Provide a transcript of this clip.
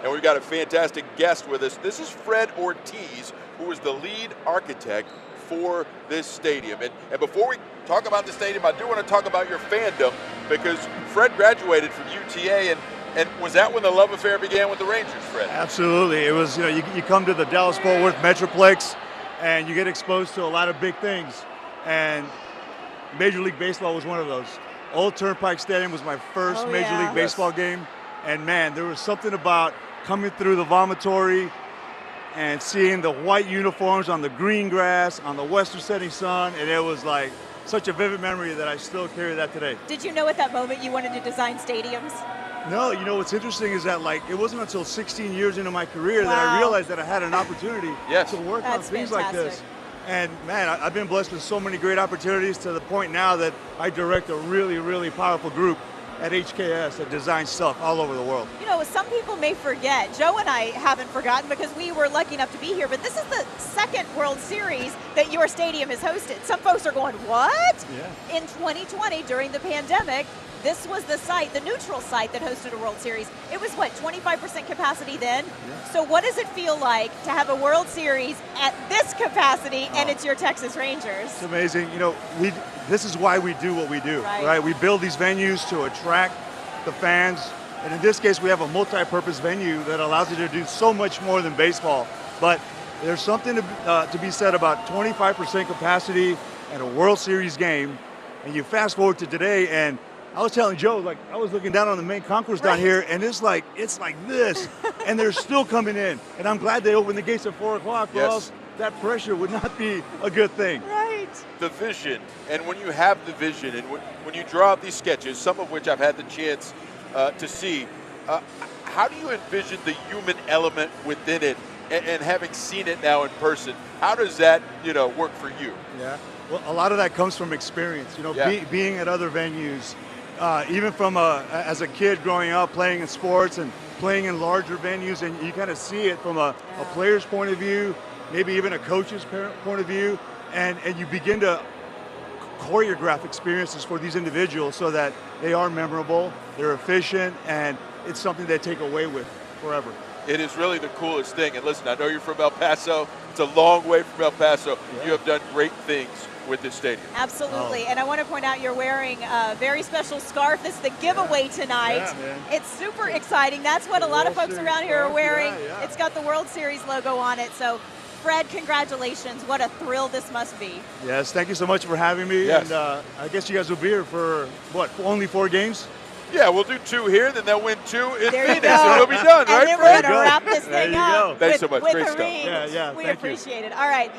and we've got a fantastic guest with us. This is Fred Ortiz, who is the lead architect for this stadium. And before we talk about the stadium, I do want to talk about your fandom, because Fred graduated from UTA, and was that when the love affair began with the Rangers, Fred? Absolutely. It was, you come to the Dallas-Fort Worth Metroplex, and you get exposed to a lot of big things. And Major League Baseball was one of those. Old Turnpike Stadium was my first Major League Baseball game. And man, there was something about coming through the vomitory and seeing the white uniforms on the green grass, on the western setting sun, and it was like such a vivid memory that I still carry that today. Did you know at that moment you wanted to design stadiums? No, what's interesting is that it wasn't until 16 years into my career that I realized that I had an opportunity to work on things like this. And man, I've been blessed with so many great opportunities, to the point now that I direct a really, really powerful group at HKS that designs stuff all over the world. Some people may forget. Joe and I haven't forgotten, because we were lucky enough to be here, but this is the second World Series that your stadium has hosted. Some folks are going, what? Yeah. In 2020, during the pandemic, this was the site, the neutral site that hosted a World Series. It was, 25% capacity then? Yeah. So what does it feel like to have a World Series at this capacity, and it's your Texas Rangers? It's amazing. This is why we do what we do, right? We build these venues to attract the fans. And in this case, we have a multi-purpose venue that allows you to do so much more than baseball. But there's something to be said about 25% capacity and a World Series game. And you fast forward to today, and I was telling Joe, I was looking down on the main concourse down here, and it's like this, and they're still coming in. And I'm glad they opened the gates at 4 o'clock, or else that pressure would not be a good thing. Right. The vision, and when you have the vision, and when you draw out these sketches, some of which I've had the chance to see, how do you envision the human element within it, and having seen it now in person, how does that work for you? Yeah, well, a lot of that comes from experience. Being at other venues, even from as a kid growing up, playing in sports and playing in larger venues, and you kind of see it from a player's point of view, maybe even a coach's point of view, and you begin to choreograph experiences for these individuals so that they are memorable, they're efficient, and it's something they take away with forever. It is really the coolest thing. And listen, I know you're from El Paso. It's a long way from El Paso. Yeah. You have done great things with this stadium. Absolutely. And I want to point out, you're wearing a very special scarf. This is the giveaway tonight. Yeah, it's super exciting. That's what a lot of folks around here are wearing. Yeah. It's got the World Series logo on it. So Fred, congratulations. What a thrill this must be. Yes, thank you so much for having me. Yes. And I guess you guys will be here for, only 4 games? Yeah, we'll do 2 here, then they'll win 2 in there Phoenix, and we'll be done, and right, then Fred? we're going to wrap this thing up Thanks so much. with Great the stuff. rings. Yeah, We thank you. appreciate it. All right.